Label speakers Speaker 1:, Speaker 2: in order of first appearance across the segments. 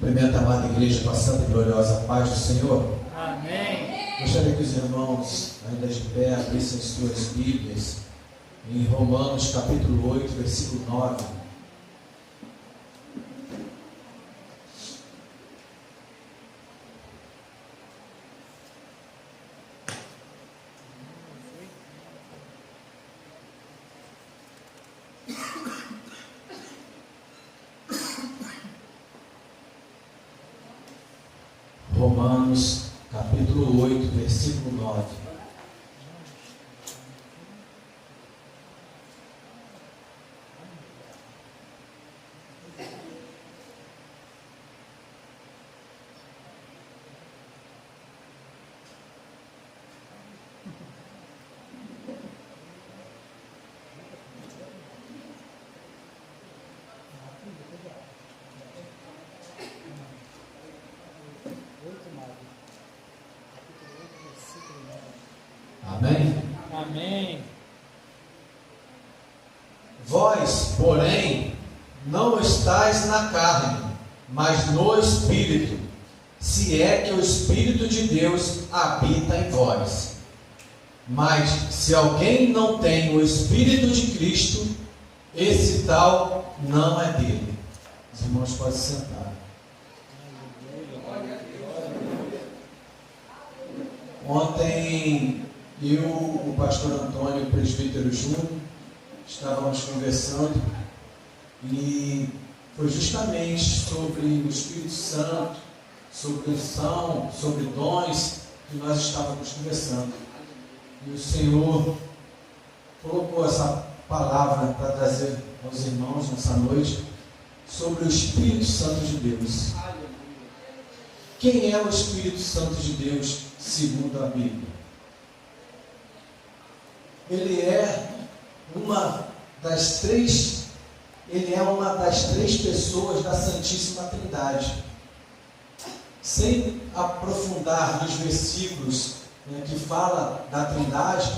Speaker 1: Cumprimento a amada igreja com a santa e gloriosa paz do Senhor.
Speaker 2: Amém.
Speaker 1: Gostaria que os irmãos, ainda de pé, abrissem suas Bíblias em Romanos capítulo 8, versículo 9. Romanos capítulo 8, versículo 9. Amém?
Speaker 2: Amém.
Speaker 1: Vós, porém, não estáis na carne, mas no Espírito, se é que o Espírito de Deus habita em vós. Mas se alguém não tem o Espírito de Cristo, esse tal não é dele. Os irmãos podem sentar. Ontem, eu, o pastor Antônio, o presbítero Júnior, estávamos conversando e foi justamente sobre o Espírito Santo, sobre unção, sobre dons que nós estávamos conversando. E o Senhor colocou essa palavra para trazer aos irmãos nessa noite sobre o Espírito Santo de Deus. Quem é o Espírito Santo de Deus segundo a Bíblia? Ele é uma das três pessoas da Santíssima Trindade. Sem aprofundar nos versículos que fala da Trindade,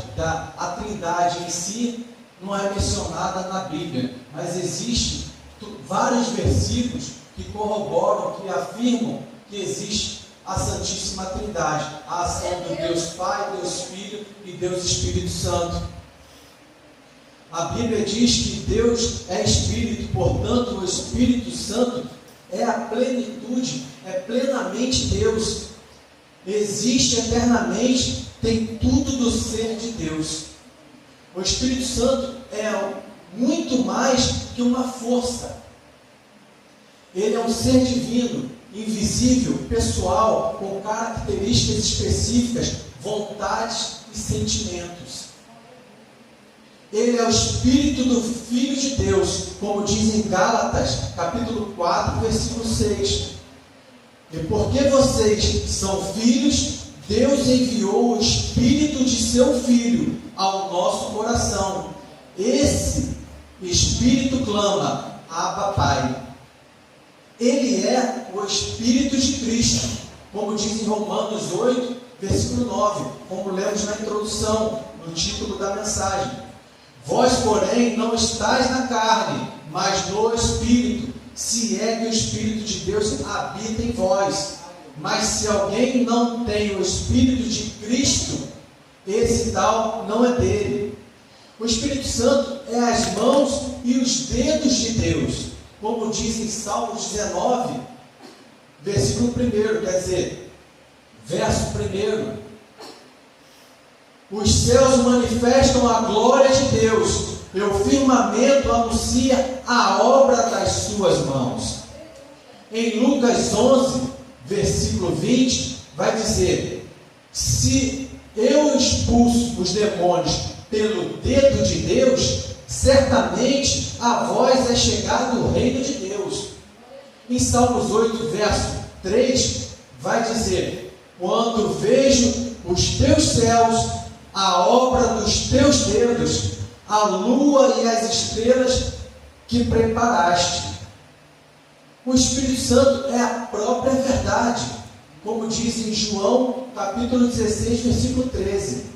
Speaker 1: a Trindade em si não é mencionada na Bíblia, mas existem vários versículos que corroboram, que afirmam que existe a Santíssima Trindade, a ação do Deus Pai, Deus Filho e Deus Espírito Santo. A Bíblia diz que Deus é Espírito, portanto o Espírito Santo é a plenitude, é plenamente Deus, existe eternamente, tem tudo do ser de Deus. O Espírito Santo é muito mais que uma força, ele é um ser divino, invisível, pessoal, com características específicas, vontades e sentimentos. Ele é o Espírito do Filho de Deus, como diz em Gálatas, capítulo 4, versículo 6. E porque vocês são filhos, Deus enviou o Espírito de seu Filho ao nosso coração. Esse Espírito clama, Abba, Pai. Ele é o Espírito de Cristo, como diz em Romanos 8, versículo 9, como lemos na introdução, no título da mensagem. Vós, porém, não estáis na carne, mas no Espírito, se é que o Espírito de Deus habita em vós. Mas se alguém não tem o Espírito de Cristo, esse tal não é dele. O Espírito Santo é as mãos e os dedos de Deus, como diz em Salmos 19, versículo 1, quer dizer, verso 1. Os céus manifestam a glória de Deus, e o firmamento anuncia a obra das suas mãos. Em Lucas 11, versículo 20, vai dizer: se eu expulso os demônios pelo dedo de Deus, certamente a vós é chegado o reino de Deus. Em Salmos 8, verso 3, vai dizer: quando vejo os teus céus, a obra dos teus dedos, a lua e as estrelas que preparaste. O Espírito Santo é a própria verdade, como diz em João, capítulo 16, versículo 13.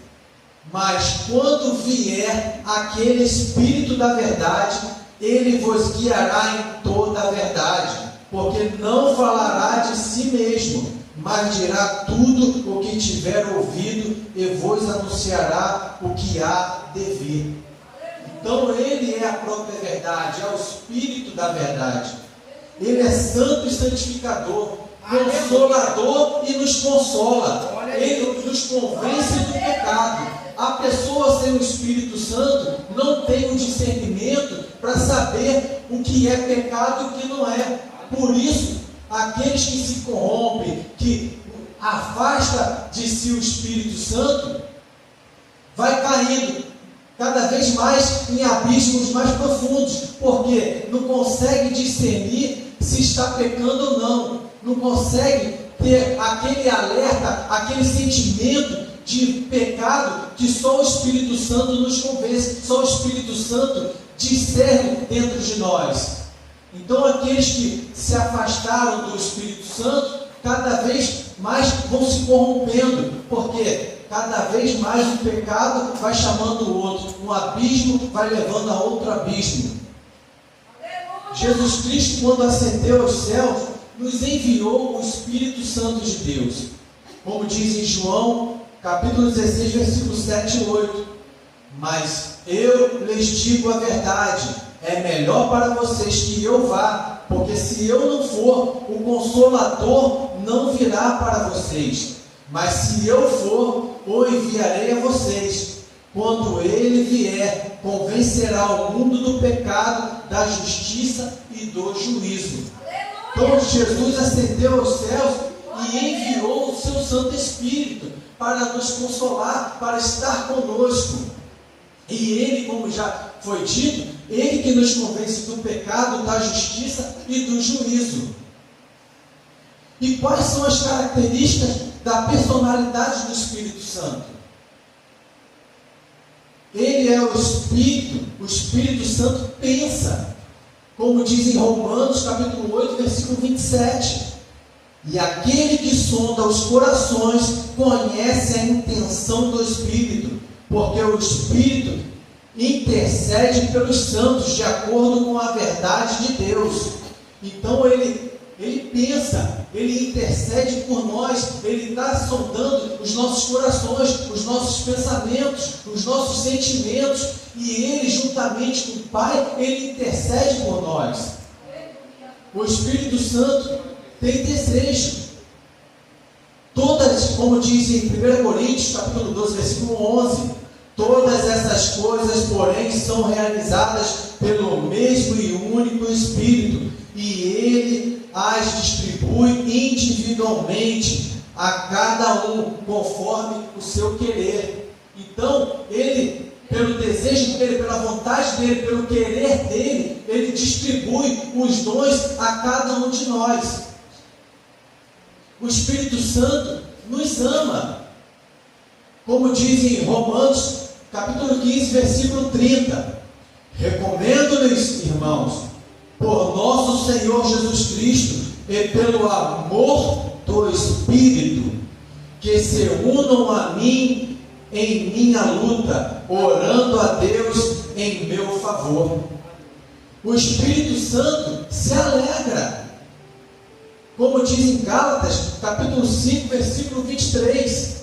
Speaker 1: Mas quando vier aquele Espírito da verdade, ele vos guiará em toda a verdade, porque não falará mesmo, mas dirá tudo o que tiver ouvido e vos anunciará o que há de vir. Então ele é a própria verdade, é o Espírito da verdade. Ele é santo e santificador, consolador e nos consola. Ele nos convence do pecado. A pessoa sem o Espírito Santo não tem o discernimento para saber o que é pecado e o que não é. Por isso, aqueles que se corrompem, que afasta de si o Espírito Santo, vai caindo cada vez mais em abismos mais profundos, porque não consegue discernir se está pecando ou não, não consegue ter aquele alerta, aquele sentimento de pecado que só o Espírito Santo nos convence, só o Espírito Santo discerne dentro de nós. Então aqueles que se afastaram do Espírito Santo, cada vez mais vão se corrompendo, porque cada vez mais o pecado vai chamando o outro, um abismo vai levando a outro abismo. Jesus Cristo, quando ascendeu aos céus, nos enviou o Espírito Santo de Deus, como diz em João, capítulo 16, versículo 7 e 8. Mas eu lhes digo a verdade, é melhor para vocês que eu vá, porque se eu não for, o Consolador não virá para vocês. Mas se eu for, o enviarei a vocês. Quando ele vier, convencerá o mundo do pecado, da justiça e do juízo. Então Jesus ascendeu aos céus e enviou o seu Santo Espírito para nos consolar, para estar conosco. E ele, como já foi dito, ele que nos convence do pecado, da justiça e do juízo. E quais são as características da personalidade do Espírito Santo? Ele é o Espírito Santo pensa, como diz em Romanos capítulo 8, versículo 27. E aquele que sonda os corações conhece a intenção do Espírito, porque o Espírito intercede pelos santos de acordo com a verdade de Deus. Então ele pensa, ele intercede por nós, ele está sondando os nossos corações, os nossos pensamentos, os nossos sentimentos, e ele, juntamente com o Pai, ele intercede por nós. O Espírito Santo tem desejo. Todas, como diz em 1 Coríntios, capítulo 12, versículo 11, todas essas coisas, porém, são realizadas pelo mesmo e único Espírito, e ele as distribui individualmente a cada um, conforme o seu querer. Então, ele, pelo desejo dele, pela vontade dele, pelo querer dele, ele distribui os dons a cada um de nós. O Espírito Santo nos ama, como diz em Romanos, capítulo 15, versículo 30. Recomendo-lhes, irmãos, por nosso Senhor Jesus Cristo e pelo amor do Espírito, que se unam a mim em minha luta, orando a Deus em meu favor. O Espírito Santo se alegra, como diz em Gálatas, capítulo 5, versículo 23.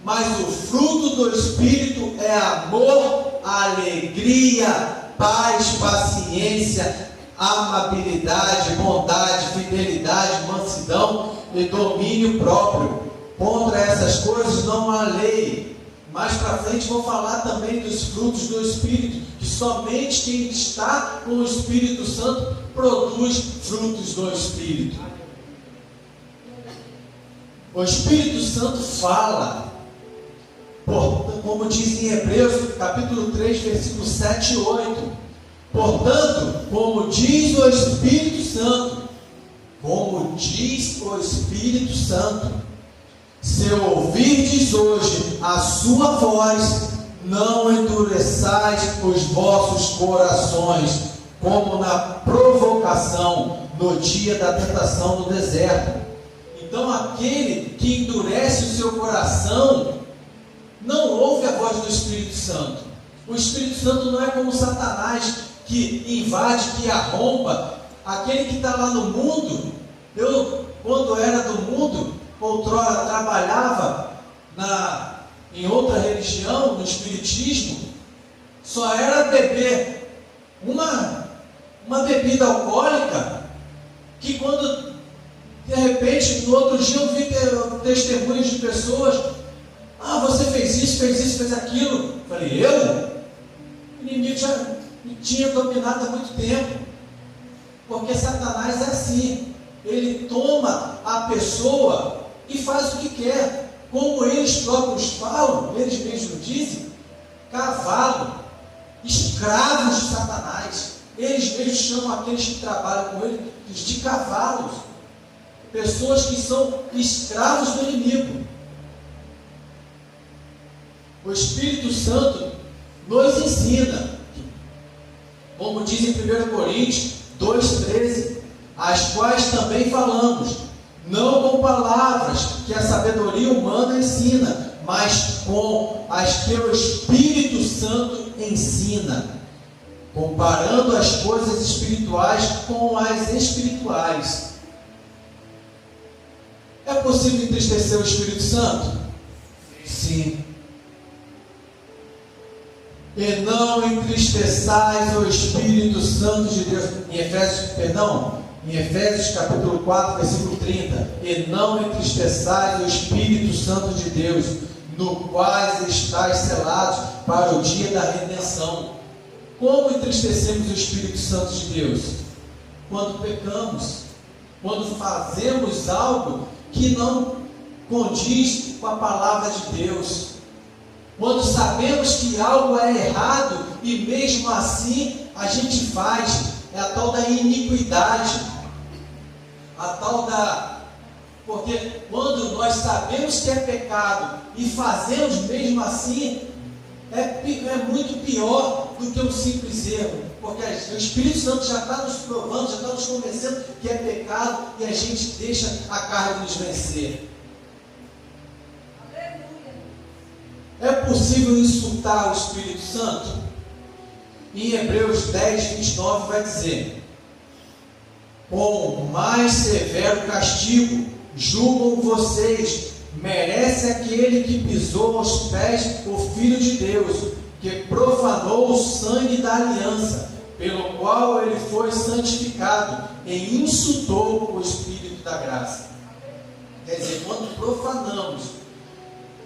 Speaker 1: Mas o fruto do Espírito é amor, alegria, paz, paciência, amabilidade, bondade, fidelidade, mansidão e domínio próprio. Contra essas coisas não há lei. Mais para frente vou falar também dos frutos do Espírito, que somente quem está com o Espírito Santo produz frutos do Espírito. O Espírito Santo fala, como diz em Hebreus, capítulo 3, versículos 7 e 8. Portanto, como diz o Espírito Santo, se ouvirdes hoje a sua voz, não endureçais os vossos corações, como na provocação no dia da tentação no deserto. Então aquele que endurece o seu coração não ouve a voz do Espírito Santo. O Espírito Santo não é como Satanás, que invade, que arromba. Aquele que está lá no mundo, quando era do mundo, outrora trabalhava em outra religião, no espiritismo, só era beber uma bebida alcoólica, que quando de repente no outro dia eu vi testemunhos de pessoas: você fez isso, fez aquilo. Eu falei: o inimigo já me tinha dominado há muito tempo, porque Satanás é assim, ele toma a pessoa e faz o que quer. Como eles próprios falam, eles mesmos dizem, cavalo, escravos de Satanás. Eles mesmos chamam aqueles que trabalham com ele de cavalos, pessoas que são escravos do inimigo. O Espírito Santo nos ensina, como diz em 1 Coríntios 2,13, as quais também falamos, não com palavras que a sabedoria humana ensina, mas com as que o Espírito Santo ensina, comparando as coisas espirituais com as espirituais. É possível entristecer o Espírito Santo? Sim. E não entristeçais o Espírito Santo de Deus. Em Efésios capítulo 4, versículo 30. E não entristeçais o Espírito Santo de Deus, no quais estáis selados para o dia da redenção. Como entristecemos o Espírito Santo de Deus? Quando pecamos, quando fazemos algo que não condiz com a palavra de Deus, quando sabemos que algo é errado e mesmo assim a gente faz. É a tal da iniquidade, porque quando nós sabemos que é pecado e fazemos mesmo assim, é muito pior do que um simples erro, porque o Espírito Santo já está nos provando, já está nos convencendo que é pecado e a gente deixa a carne nos vencer. É possível insultar o Espírito Santo? Em Hebreus 10, 29 vai dizer: com mais severo castigo julgam vocês, merece aquele que pisou aos pés o Filho de Deus, que profanou o sangue da aliança, pelo qual ele foi santificado, e insultou o Espírito da graça. Quer dizer, quando profanamos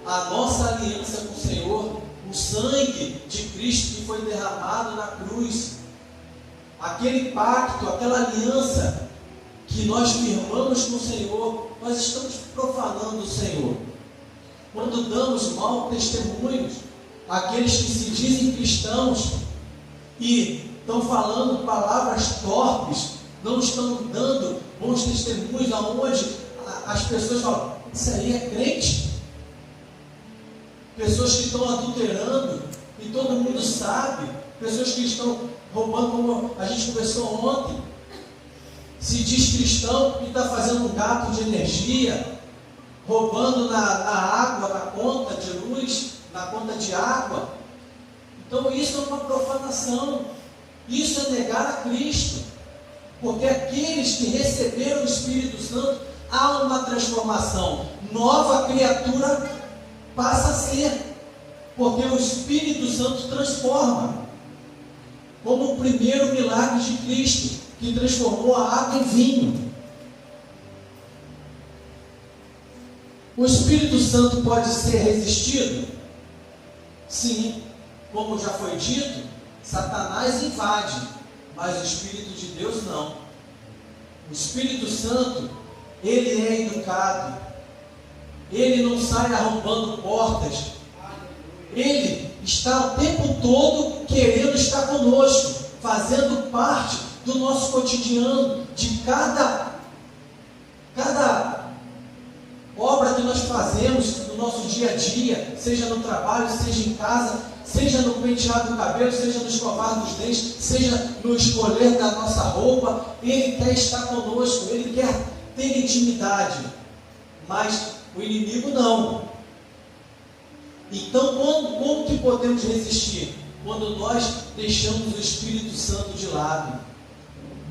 Speaker 1: a nossa aliança com o Senhor, o sangue de Cristo que foi derramado na cruz, aquele pacto, aquela aliança que nós firmamos com o Senhor, nós estamos profanando o Senhor. Quando damos mau testemunhos, aqueles que se dizem cristãos e estão falando palavras torpes, não estão dando bons testemunhos, aonde as pessoas falam: isso aí é crente. Pessoas que estão adulterando, e todo mundo sabe, pessoas que estão roubando, como a gente conversou ontem, se diz cristão e está fazendo um gato de energia, roubando na água, na conta de luz, na conta de água. Então isso é uma profanação, isso é negar a Cristo, porque aqueles que receberam o Espírito Santo, há uma transformação, nova criatura passa a ser, porque o Espírito Santo transforma, como o primeiro milagre de Cristo, que transformou a água em vinho. O Espírito Santo pode ser resistido? Sim, como já foi dito, Satanás invade, mas o Espírito de Deus não. O Espírito Santo, ele é educado, ele não sai arrombando portas, ele está o tempo todo querendo estar conosco, fazendo parte do nosso cotidiano, de cada obra que nós fazemos no nosso dia a dia, seja no trabalho, seja em casa, seja no penteado do cabelo, seja no escovar dos dentes, seja no escolher da nossa roupa. Ele quer estar conosco, ele quer ter intimidade, mas o inimigo não. Então, como que podemos resistir? Quando nós deixamos o Espírito Santo de lado.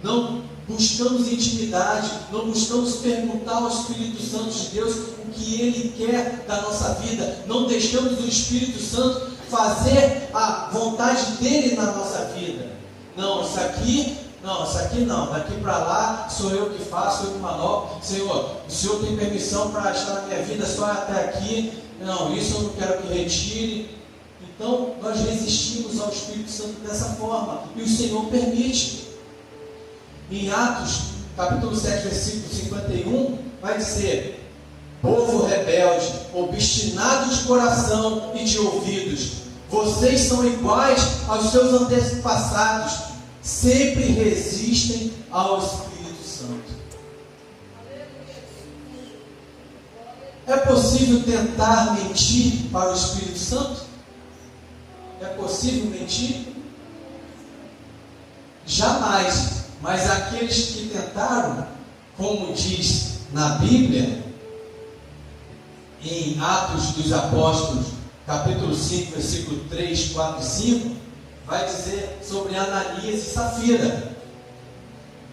Speaker 1: Não buscamos intimidade, não buscamos perguntar ao Espírito Santo de Deus o que Ele quer da nossa vida, não deixamos o Espírito Santo fazer a vontade dEle na nossa vida. Não, isso aqui não, daqui para lá sou eu que faço, eu que manobro. Senhor, o Senhor tem permissão para estar na minha vida só até aqui, não, isso eu não quero que retire. Então nós resistimos ao Espírito Santo dessa forma, e o Senhor permite. Em Atos, capítulo 7, versículo 51, vai dizer: povo rebelde, obstinado de coração e de ouvidos, vocês são iguais aos seus antepassados, sempre resistem ao Espírito Santo. É possível tentar mentir para o Espírito Santo? É possível mentir? Jamais. Mas aqueles que tentaram, como diz na Bíblia, em Atos dos Apóstolos, capítulo 5, versículo 3, 4 e 5, vai dizer sobre Ananias e Safira.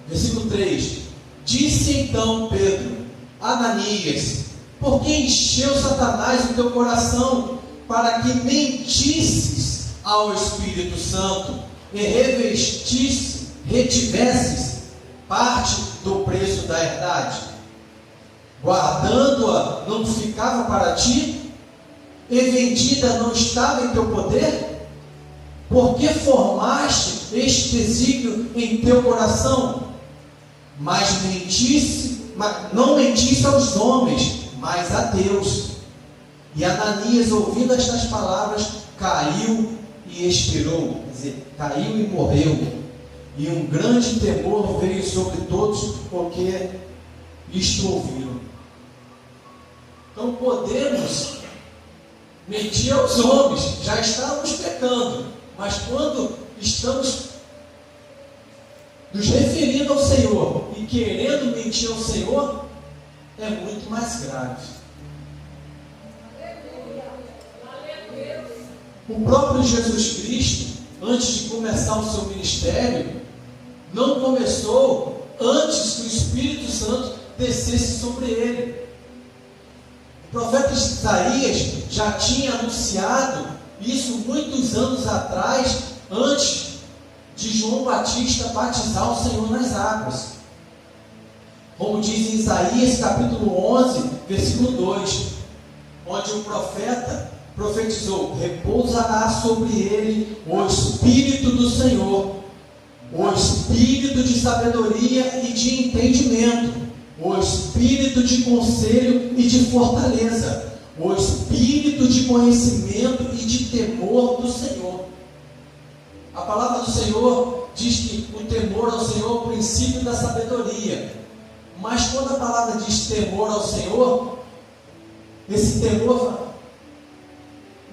Speaker 1: Versículo 3: disse então Pedro: Ananias, por que encheu Satanás o teu coração para que mentisses ao Espírito Santo e retivesses parte do preço da herdade? Guardando-a não ficava para ti? E vendida não estava em teu poder? Por que formaste este desígnio em teu coração? Mas não mentisse aos homens, mas a Deus. E Ananias, ouvindo estas palavras, caiu e expirou, quer dizer, caiu e morreu. E um grande temor veio sobre todos, porque isto ouviram. Então podemos mentir aos homens, já estamos pecando, mas quando estamos nos referindo ao Senhor e querendo mentir ao Senhor, é muito mais grave. O próprio Jesus Cristo, antes de começar o seu ministério, não começou antes que o Espírito Santo descesse sobre ele. O profeta Isaías já tinha anunciado isso muitos anos atrás, antes de João Batista batizar o Senhor nas águas. Como diz em Isaías capítulo 11, versículo 2, onde o profeta profetizou: repousará sobre ele o Espírito do Senhor, o Espírito de sabedoria e de entendimento, o Espírito de conselho e de fortaleza, o Espírito de conhecimento e de temor do Senhor. A palavra do Senhor diz que o temor ao Senhor é o princípio da sabedoria. Mas quando a palavra diz temor ao Senhor, esse temor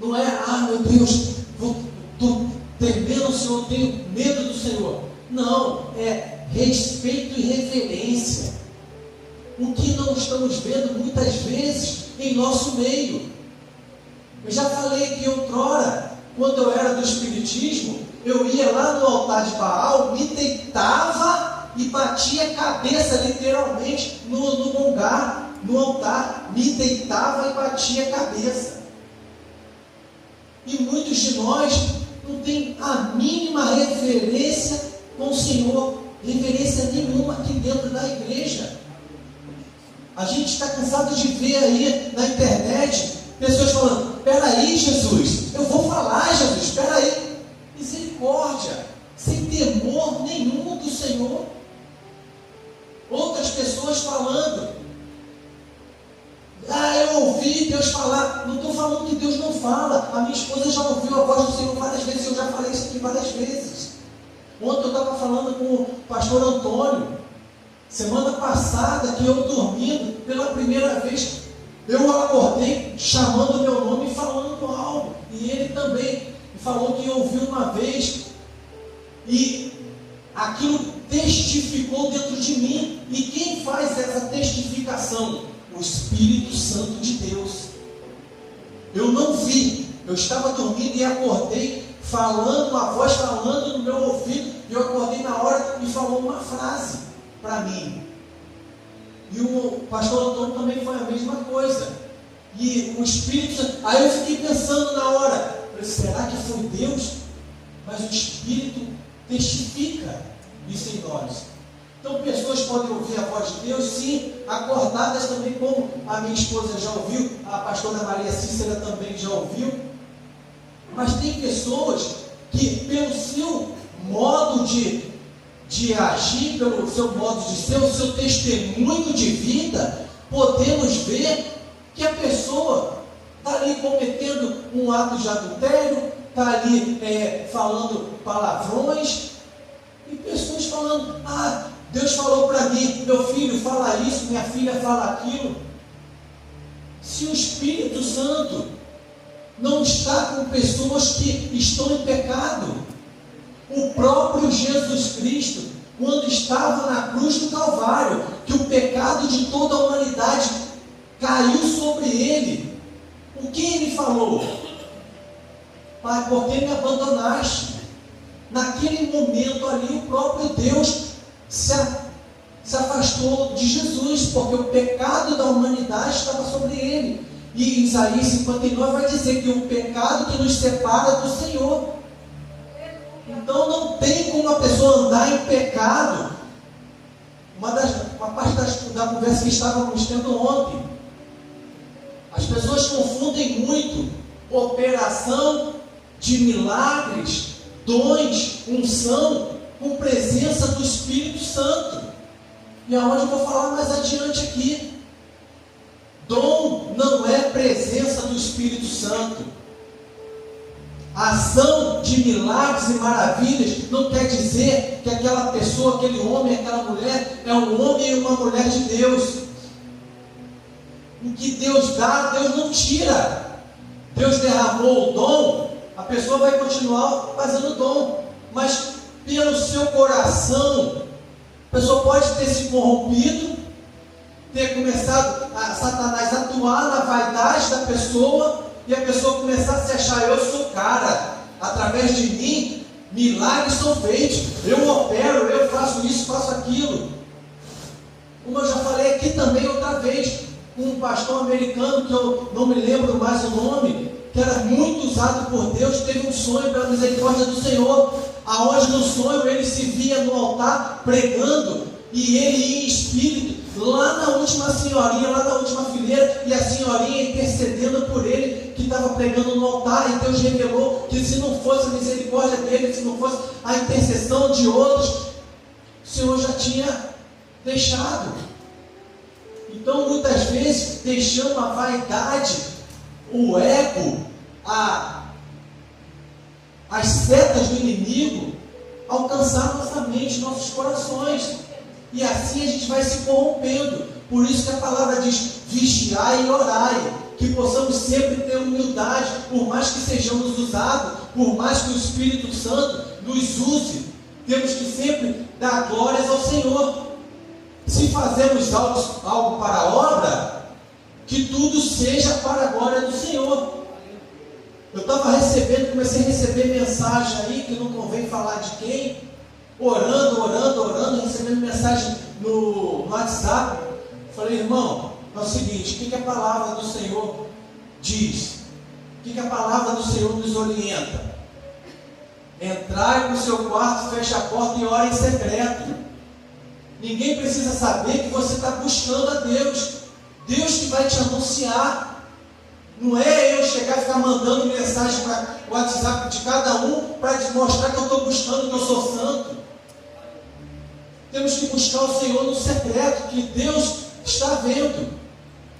Speaker 1: não é: ah, meu Deus, estou temendo ao Senhor, tenho medo do Senhor. Não, é respeito e reverência. O que não estamos vendo muitas vezes em nosso meio. Eu já falei que outrora, quando eu era do Espiritismo, eu ia lá no altar de Baal, me deitava e batia a cabeça literalmente no lugar, no altar, me deitava e batia a cabeça. E muitos de nós não tem a mínima reverência com o Senhor, reverência nenhuma aqui dentro da igreja. A gente está cansado de ver aí na internet pessoas falando: peraí, Jesus, eu vou falar, Jesus, peraí. Misericórdia, sem temor nenhum do Senhor. Outras pessoas falando: ah, eu ouvi Deus falar. Não estou falando que Deus não fala. A minha esposa já ouviu a voz do Senhor várias vezes. Eu já falei isso aqui várias vezes. Ontem eu estava falando com o pastor Antônio. Semana passada, que eu dormindo, pela primeira vez, eu acordei chamando o meu nome e falando algo. E ele também falou que ouviu uma vez. E aquilo testificou dentro de mim. E quem faz essa testificação? O Espírito Santo de Deus. Eu não vi, eu estava dormindo e acordei falando, a voz falando no meu ouvido, e eu acordei na hora e falou uma frase. para mim. E o pastor Antônio também foi a mesma coisa. E o Espírito Santo, aí eu fiquei pensando na hora, será que foi Deus? Mas o Espírito testifica isso em nós. Então pessoas podem ouvir a voz de Deus, sim, acordadas também, como a minha esposa já ouviu, a pastora Maria Cícera também já ouviu. Mas tem pessoas que, pelo seu modo de agir, pelo seu modo de ser, o seu testemunho de vida, podemos ver que a pessoa está ali cometendo um ato de adultério, está ali falando palavrões, e pessoas falando, Deus falou para mim, meu filho fala isso, minha filha fala aquilo. Se o Espírito Santo não está com pessoas que estão em pecado, o próprio Jesus Cristo, quando estava na cruz do Calvário, que o pecado de toda a humanidade caiu sobre ele, o que ele falou? Pai, por que me abandonaste? Naquele momento ali, o próprio Deus se afastou de Jesus, porque o pecado da humanidade estava sobre ele. E Isaías 59 vai dizer que o pecado que nos separa do Senhor. Então não tem como a pessoa andar em pecado. Uma parte da conversa que estávamos tendo ontem, as pessoas confundem muito operação de milagres, dons, unção, com presença do Espírito Santo. E aonde eu vou falar mais adiante aqui. Dom não é presença do Espírito Santo. A ação de milagres e maravilhas não quer dizer que aquela pessoa, aquele homem, aquela mulher é um homem e uma mulher de Deus. O que Deus dá, Deus não tira. Deus derramou o dom, a pessoa vai continuar fazendo o dom, mas pelo seu coração, a pessoa pode ter se corrompido, ter começado a Satanás atuar na vaidade da pessoa, e a pessoa começar a se achar, eu sou cara, através de mim, milagres são feitos, eu opero, eu faço isso, faço aquilo. Como eu já falei aqui também outra vez, um pastor americano, que eu não me lembro mais o nome, que era muito usado por Deus, teve um sonho pela misericórdia do Senhor, aonde no sonho ele se via no altar pregando, e ele ia em espírito, lá na última senhorinha, lá na última fileira, e a senhorinha intercedendo por ele, que estava pregando no altar, e Deus revelou que se não fosse a misericórdia dele, se não fosse a intercessão de outros, o Senhor já tinha deixado. Então muitas vezes deixamos a vaidade, o ego, as setas do inimigo alcançar nossa mente, nossos corações, e assim a gente vai se corrompendo. Por isso que a palavra diz, vigiai e orai, que possamos sempre ter humildade, por mais que sejamos usados, por mais que o Espírito Santo nos use, temos que sempre dar glórias ao Senhor. Se fazemos algo para a obra, que tudo seja para a glória do Senhor. Eu estava comecei a receber mensagem aí, que não convém falar de quem, orando, recebendo mensagem no WhatsApp. Falei, irmão, é o seguinte, o que a palavra do Senhor diz? O que a palavra do Senhor nos orienta? Entrai no seu quarto, feche a porta e ore em secreto. Ninguém precisa saber que você está buscando a Deus. Deus que vai te anunciar. Não é eu chegar e ficar mandando mensagem para o WhatsApp de cada um para te mostrar que eu estou buscando, que eu sou santo. Temos que buscar o Senhor no secreto, que Deus está vendo.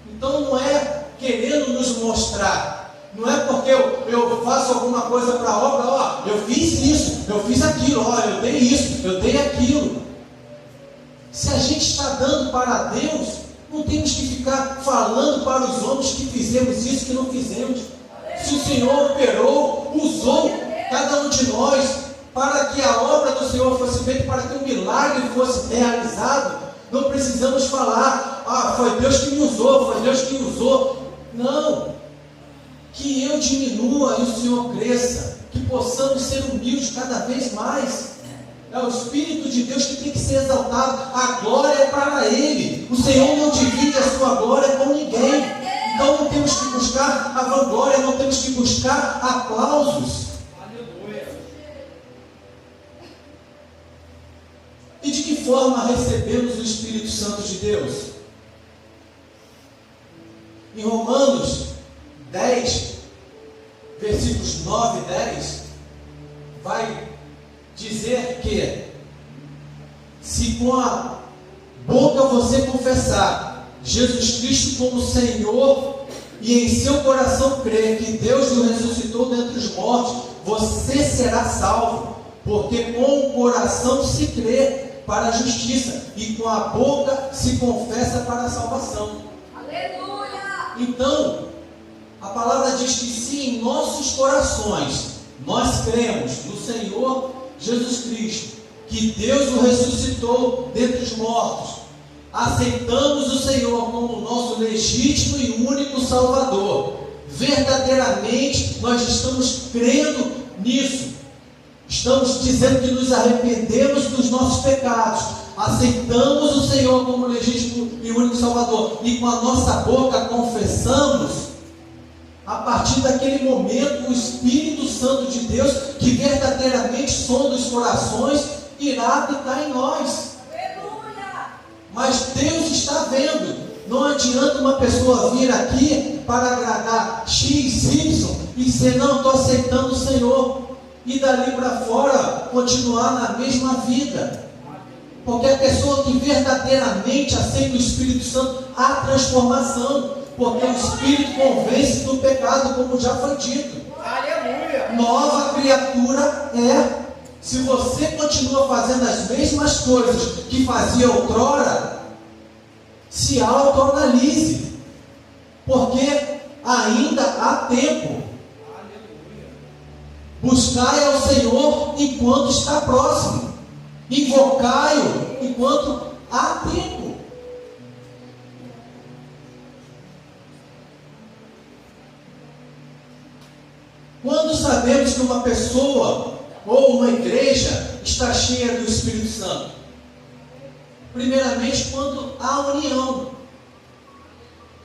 Speaker 1: Então não é querendo nos mostrar. Não é porque eu faço alguma coisa para a obra, eu fiz isso, eu fiz aquilo, eu dei isso, eu dei aquilo. Se a gente está dando para Deus, não temos que ficar falando para os homens que fizemos isso, que não fizemos. Se o Senhor operou, usou cada um de nós para que a obra do Senhor fosse feita, para que o milagre fosse realizado, não precisamos falar, foi Deus que me usou, foi Deus que usou. Não. Que eu diminua e o Senhor cresça, que possamos ser humildes cada vez mais. É o Espírito de Deus que tem que ser exaltado. A glória é para Ele. O Senhor não divide a sua glória com ninguém. Então não temos que buscar a vanglória, não temos que buscar aplausos.
Speaker 2: Aleluia.
Speaker 1: E de que forma recebemos o Espírito Santo de Deus? Em Romanos 10, versículos 9 e 10, vai dizer que se com a boca você confessar Jesus Cristo como Senhor e em seu coração crer que Deus o ressuscitou dentre os mortos, você será salvo, porque com o coração se crê para a justiça e com a boca se confessa para a salvação.
Speaker 3: Aleluia!
Speaker 1: Então, a palavra diz que se em nossos corações nós cremos no Senhor Jesus Cristo, que Deus o ressuscitou dentre os mortos, aceitamos o Senhor como nosso legítimo e único Salvador, verdadeiramente nós estamos crendo nisso, estamos dizendo que nos arrependemos dos nossos pecados, aceitamos o Senhor como legítimo e único Salvador, e com a nossa boca confessamos. A partir daquele momento, o Espírito Santo de Deus, que verdadeiramente sonda os corações, irá habitar em nós.
Speaker 3: Aleluia!
Speaker 1: Mas Deus está vendo. Não adianta uma pessoa vir aqui para agradar X, Y e dizer, não, estou aceitando o Senhor, e dali para fora continuar na mesma vida. Porque a pessoa que verdadeiramente aceita o Espírito Santo, há transformação. Porque o Espírito convence do pecado, como já foi dito.
Speaker 2: Aleluia.
Speaker 1: Nova criatura é. Se você continua fazendo as mesmas coisas que fazia outrora, se autoanalise. Porque ainda há tempo. Buscai ao Senhor enquanto está próximo. Invocai-o enquanto há tempo. Quando sabemos que uma pessoa ou uma igreja está cheia do Espírito Santo? Primeiramente, quando há união.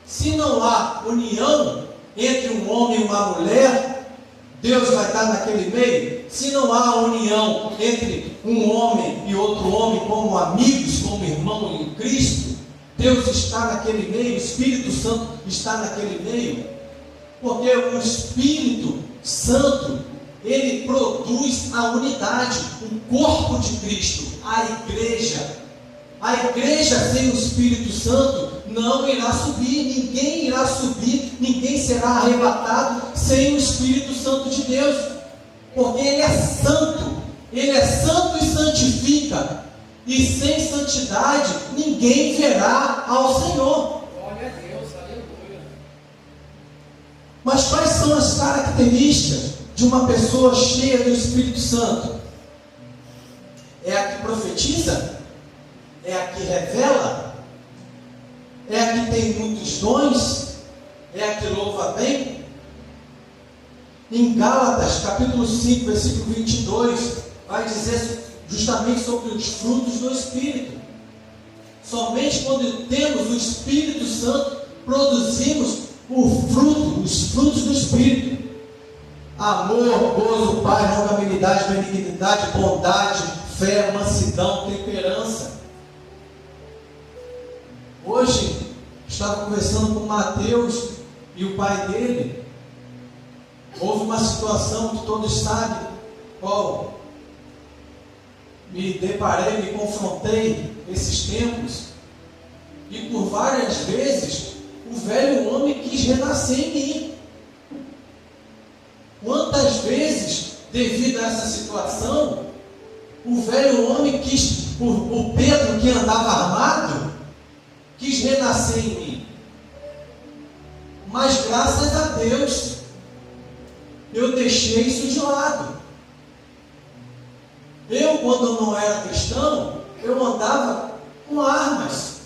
Speaker 1: Se não há união entre um homem e uma mulher, Deus vai estar naquele meio. Se não há união entre um homem e outro homem como amigos, como irmão em Cristo, Deus está naquele meio, o Espírito Santo está naquele meio. Porque o Espírito Santo, ele produz a unidade, o corpo de Cristo, a igreja. A igreja sem o Espírito Santo não irá subir, ninguém irá subir, ninguém será arrebatado sem o Espírito Santo de Deus, porque Ele é santo e santifica, e sem santidade ninguém verá ao Senhor.
Speaker 2: Glória a Deus, aleluia.
Speaker 1: Mas quais são as características de uma pessoa cheia do Espírito Santo? É a que profetiza? É a que revela? É a que tem muitos dons? É a que louva bem? Em Gálatas, capítulo 5, versículo 22, vai dizer justamente sobre os frutos do Espírito. Somente quando temos o Espírito Santo, produzimos os frutos do Espírito: amor, gozo, paz, longanimidade, benignidade, bondade, fé, mansidão, temperança. Hoje, estava conversando com o Mateus e o pai dele. Houve uma situação que todos sabem qual. Me deparei, me confrontei esses tempos. E por várias vezes, o velho homem quis renascer em mim. Quantas vezes, devido a essa situação, o velho homem quis, o Pedro que andava armado, quis renascer em mim. Mas graças a Deus, eu deixei isso de lado. Eu, quando eu não era cristão, eu andava com armas.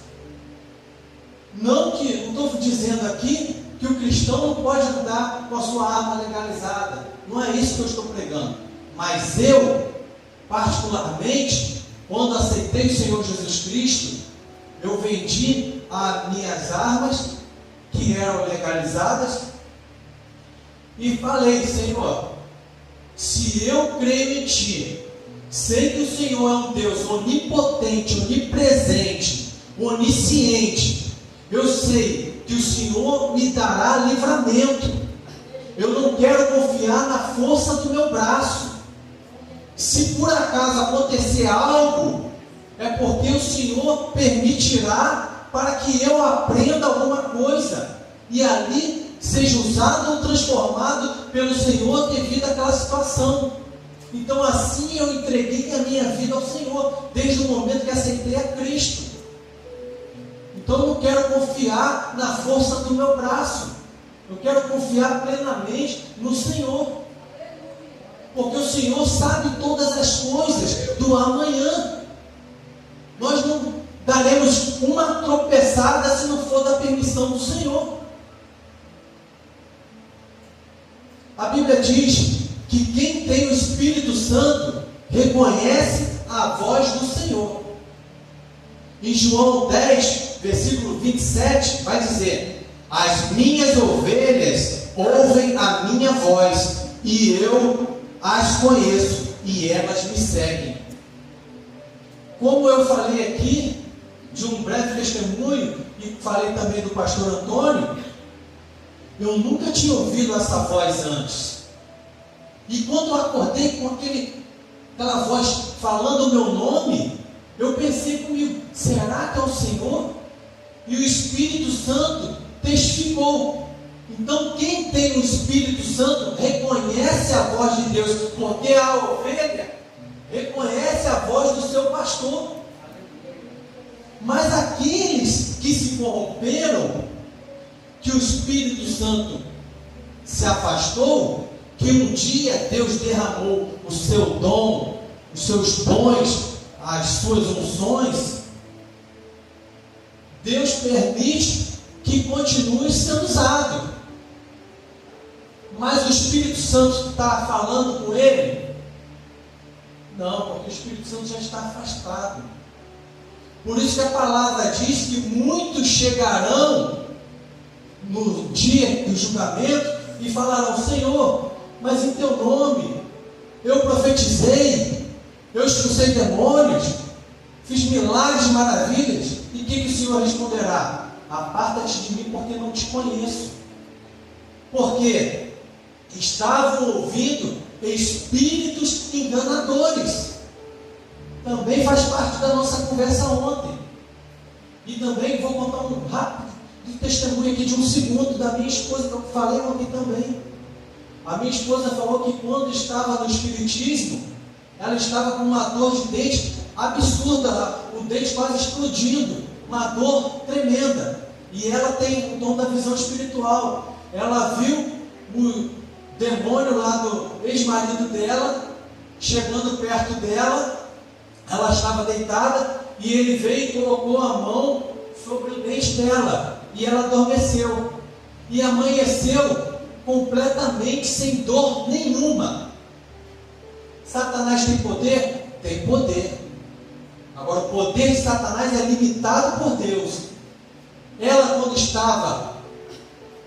Speaker 1: Não estou dizendo aqui que o cristão não pode andar com a sua arma legalizada. Não é isso que eu estou pregando. Mas eu particularmente, quando aceitei o Senhor Jesus Cristo, eu vendi as minhas armas, que eram legalizadas, e falei: Senhor, se eu creio em Ti, sei que o Senhor é um Deus onipotente, onipresente, onisciente, eu sei que o Senhor me dará livramento. Eu não quero confiar na força do meu braço. Se por acaso acontecer algo, é porque o Senhor permitirá para que eu aprenda alguma coisa e ali seja usado ou transformado pelo Senhor devido àquela situação. Então assim eu entreguei a minha vida ao Senhor desde o momento que aceitei a Cristo. Então eu não quero confiar na força do meu braço, eu quero confiar plenamente no Senhor, porque o Senhor sabe todas as coisas do amanhã. Nós não daremos uma tropeçada se não for da permissão do Senhor. A Bíblia diz que quem tem o Espírito Santo reconhece a voz do Senhor. Em João 10, versículo 27, vai dizer: as minhas ovelhas ouvem a minha voz, e eu as conheço, e elas me seguem. Como eu falei aqui, de um breve testemunho, e falei também do pastor Antônio, eu nunca tinha ouvido essa voz antes. E quando eu acordei com aquela voz falando o meu nome, eu pensei comigo: será que é o Senhor? E o Espírito Santo testificou. Então quem tem o Espírito Santo reconhece a voz de Deus, porque a ovelha reconhece a voz do seu pastor. Mas aqueles que se corromperam, que o Espírito Santo se afastou, que um dia Deus derramou o seu dom, os seus dons, as suas unções, Deus permite que continue sendo usado. Mas o Espírito Santo está falando com ele? Não, porque o Espírito Santo já está afastado. Por isso que a palavra diz que muitos chegarão no dia do julgamento e falarão: Senhor, mas em teu nome eu profetizei, eu expulsei demônios, fiz milagres, maravilhas. E o que o Senhor responderá? Aparta-te de mim, porque não te conheço. Porque estavam ouvindo espíritos enganadores. Também faz parte da nossa conversa ontem. E também vou contar um rápido testemunho aqui de um segundo da minha esposa, que eu falei ontem também. A minha esposa falou que quando estava no espiritismo, ela estava com uma dor de dente absurda, o dente quase explodindo, uma dor tremenda. E ela tem o dom da visão espiritual. Ela viu o demônio lá do ex-marido dela chegando perto dela. Ela estava deitada e ele veio e colocou a mão sobre o dente dela e ela adormeceu e amanheceu completamente sem dor nenhuma. Satanás tem poder? Tem poder. Agora, o poder de Satanás é limitado por Deus. Ela, quando estava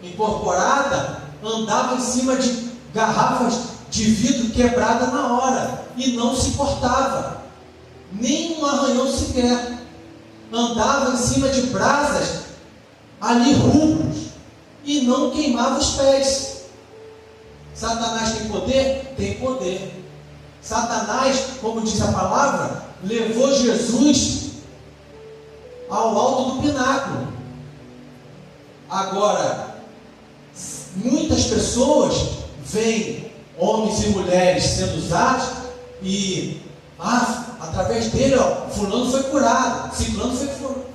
Speaker 1: incorporada, andava em cima de garrafas de vidro quebrada na hora e não se cortava, nem um arranhão sequer. Andava em cima de brasas ali rubros e não queimava os pés. Satanás tem poder? Tem poder. Satanás, como diz a palavra, levou Jesus ao alto do pináculo. Agora, muitas pessoas veem homens e mulheres sendo usados e através dele, fulano foi curado, ciclano foi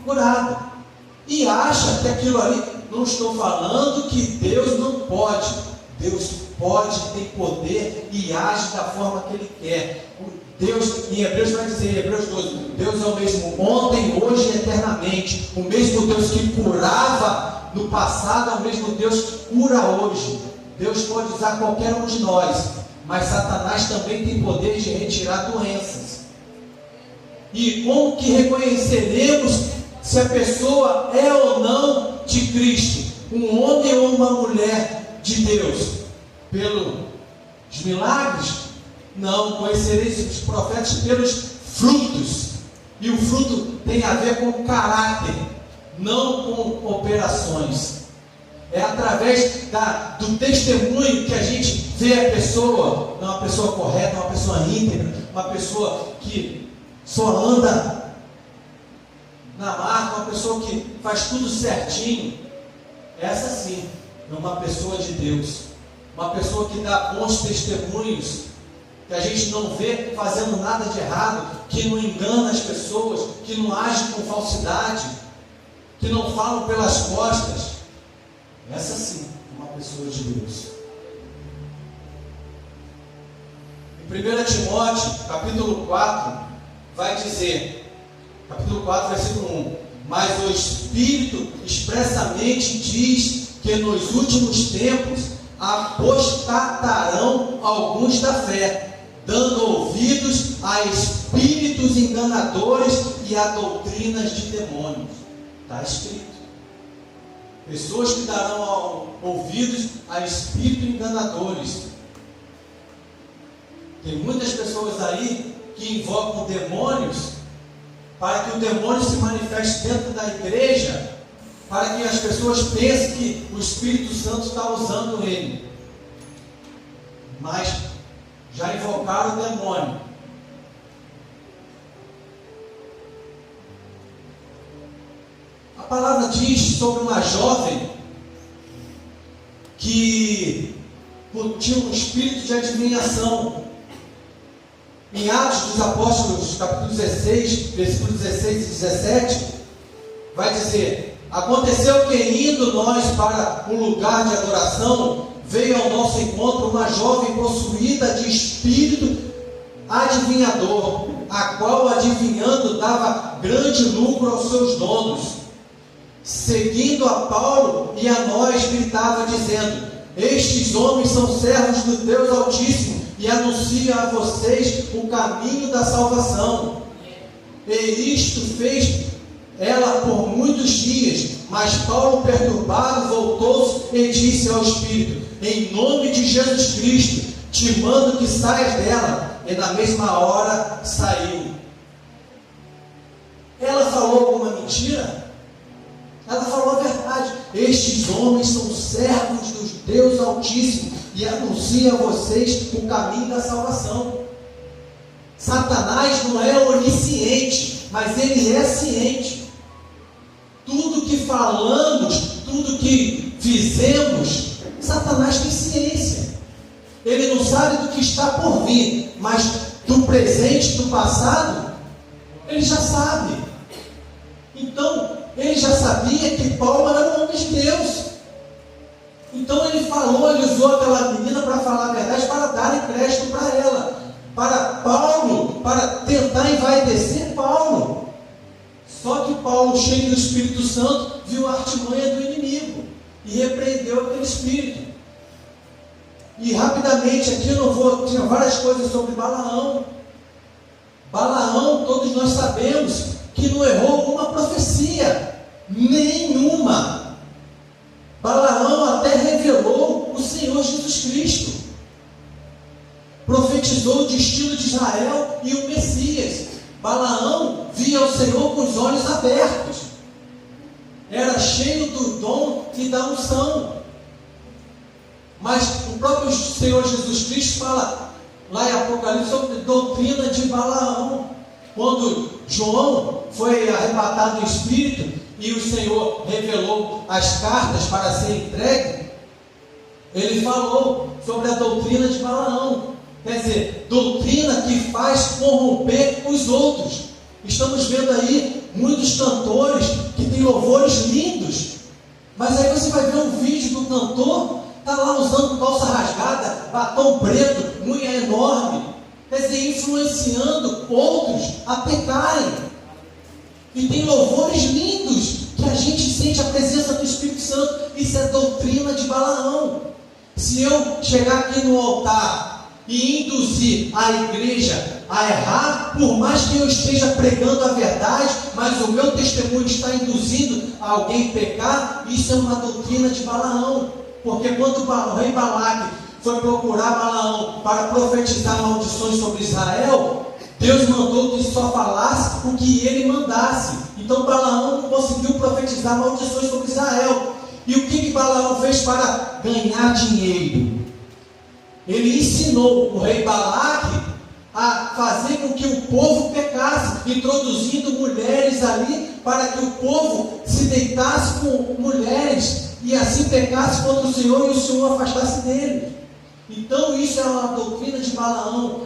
Speaker 1: curado, e acha que aquilo ali. Não estou falando que Deus não pode. Deus pode, tem poder e age da forma que Ele quer. Deus, em Hebreus vai dizer, em Hebreus 12, Deus é o mesmo ontem, hoje e eternamente. O mesmo Deus que curava no passado é o mesmo Deus que cura hoje. Deus pode usar qualquer um de nós. mas Satanás também tem poder de retirar doenças. E como que reconheceremos se a pessoa é ou não de Cristo? Um homem ou uma mulher de Deus? Pelos milagres? Não, conhecereis os profetas pelos frutos. E o fruto tem a ver com caráter, não com operações. É através do testemunho que a gente vê a pessoa, não uma pessoa correta, uma pessoa íntegra, uma pessoa que só anda na marca, uma pessoa que faz tudo certinho. Essa sim é uma pessoa de Deus, uma pessoa que dá bons testemunhos, que a gente não vê fazendo nada de errado, que não engana as pessoas, que não age com falsidade, que não falam pelas costas. Essa sim é uma pessoa de Deus. Em 1 Timóteo, capítulo 4, vai dizer, capítulo 4, versículo 1: mas o Espírito expressamente diz que nos últimos tempos apostatarão alguns da fé, dando ouvidos a espíritos enganadores e a doutrinas de demônios. Está escrito. Pessoas que darão ouvidos a espíritos enganadores. Tem muitas pessoas aí que invocam demônios para que o demônio se manifeste dentro da igreja, para que as pessoas pensem que o Espírito Santo está usando ele. Mas já invocaram o demônio. A palavra diz sobre uma jovem que tinha um espírito de adivinhação. Em Atos dos Apóstolos, capítulo 16, versículos 16 e 17, vai dizer: aconteceu que indo nós para um lugar de adoração, veio ao nosso encontro uma jovem possuída de espírito adivinhador, a qual adivinhando dava grande lucro aos seus donos. Seguindo a Paulo e a nós, gritava dizendo: estes homens são servos do Deus Altíssimo e anunciam a vocês o caminho da salvação. E isto fez ela por muitos dias. Mas Paulo, perturbado, voltou-se e disse ao Espírito: em nome de Jesus Cristo, te mando que saias dela. E na mesma hora saiu. Ela falou alguma mentira? Ela falou a verdade. Estes homens são servos do Deus Altíssimo e anunciam a vocês o caminho da salvação. Satanás não é onisciente, mas ele é ciente. Tudo que falamos, tudo que fizemos, Satanás tem ciência. Ele não sabe do que está por vir, mas do presente, do passado, ele já sabe. Então, ele já sabia que Paulo era um homem de Deus. Então ele falou, ele usou aquela menina para falar a verdade, para dar crédito para ela, para Paulo, para tentar envaidecer Paulo. Só que Paulo, cheio do Espírito Santo, viu a artimanha do inimigo e repreendeu aquele espírito. E rapidamente, aqui eu não vou, tinha várias coisas sobre Balaão. Balaão, todos nós sabemos que não errou alguma profecia, nenhuma. Balaão até revelou o Senhor Jesus Cristo, profetizou o destino de Israel e o Messias. Balaão via o Senhor com os olhos abertos, era cheio do dom e da unção. Mas o próprio Senhor Jesus Cristo fala lá em Apocalipse sobre a doutrina de Balaão. Quando João foi arrebatado em espírito e o Senhor revelou as cartas para ser entregue, ele falou sobre a doutrina de Balaão. Quer dizer, doutrina que faz corromper os outros. Estamos vendo aí muitos cantores que têm louvores lindos, mas aí você vai ver um vídeo do cantor, está lá usando calça rasgada, batom preto, unha enorme, quer dizer, influenciando outros a pecarem. E tem louvores lindos que a gente sente a presença do Espírito Santo. Isso é doutrina de Balaão. Se eu chegar aqui no altar e induzir a igreja a errar, por mais que eu esteja pregando a verdade, mas o meu testemunho está induzindo alguém a pecar, isso é uma doutrina de Balaão. Porque quando o rei Balaque foi procurar Balaão para profetizar maldições sobre Israel, Deus mandou que só falasse o que ele mandasse. Então Balaão não conseguiu profetizar maldições sobre Israel. E o que Balaão fez para ganhar dinheiro? Ele ensinou o rei Balaque a fazer com que o povo pecasse, introduzindo mulheres ali, para que o povo se deitasse com mulheres e assim pecasse contra o Senhor e o Senhor afastasse dele. Então isso é uma doutrina de Balaão,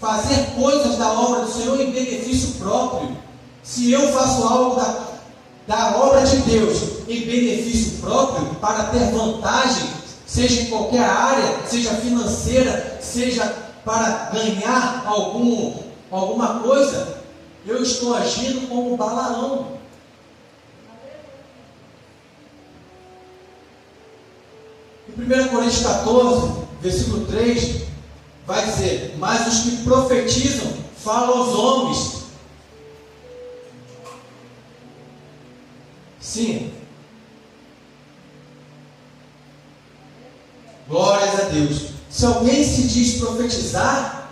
Speaker 1: fazer coisas da obra do Senhor em benefício próprio. Se eu faço algo da obra de Deus em benefício próprio, para ter vantagem, seja em qualquer área, seja financeira, seja para ganhar alguma coisa, eu estou agindo como Balaão. Em 1 Coríntios 14, versículo 3, vai dizer: mas os que profetizam falam aos homens. Sim. Glórias a Deus. Se alguém se diz profetizar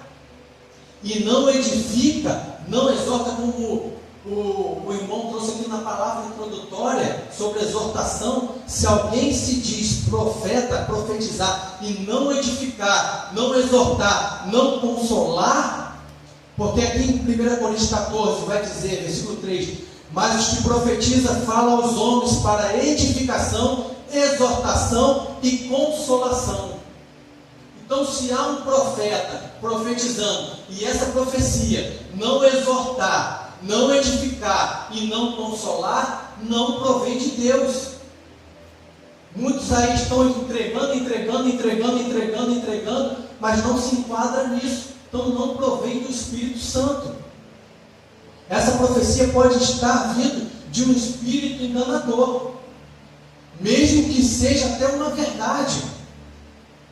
Speaker 1: e não edifica, não exorta, como o irmão trouxe aqui na palavra introdutória sobre exortação, se alguém se diz profeta, profetizar e não edificar, não exortar, não consolar, porque aqui em 1 Coríntios 14 vai dizer, versículo 3, mas os que profetizam falam aos homens para edificação, exortação e consolação. Então, se há um profeta profetizando e essa profecia não exortar, não edificar e não consolar, não provém de Deus. Muitos aí estão entregando, mas não se enquadra nisso. Então não provém do Espírito Santo. Essa profecia pode estar vindo de um espírito enganador, mesmo que seja até uma verdade,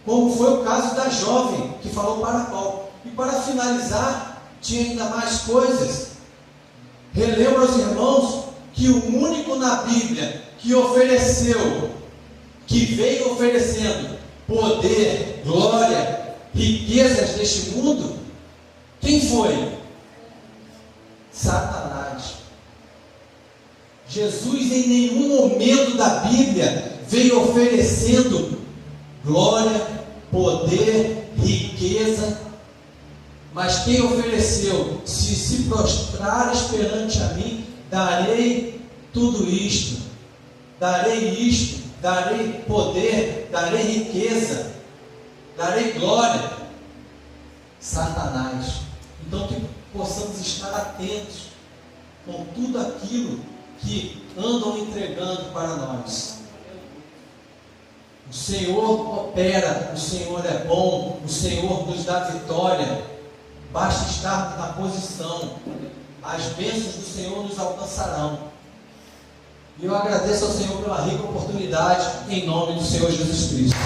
Speaker 1: como foi o caso da jovem que falou para Paulo. E para finalizar, tinha ainda mais coisas. Relembro aos irmãos que o único na Bíblia que ofereceu, que veio oferecendo poder, glória, riquezas deste mundo, quem foi? Satanás. Jesus em nenhum momento da Bíblia veio oferecendo glória, poder, riqueza, mas quem ofereceu: se prostrares perante a mim, darei tudo isto, darei poder, darei riqueza, darei glória. Satanás. Então que possamos estar atentos com tudo aquilo que andam entregando para nós. O Senhor opera, o Senhor é bom, o Senhor nos dá vitória. Basta estar na posição, as bênçãos do Senhor nos alcançarão. E eu agradeço ao Senhor pela rica oportunidade, em nome do Senhor Jesus Cristo.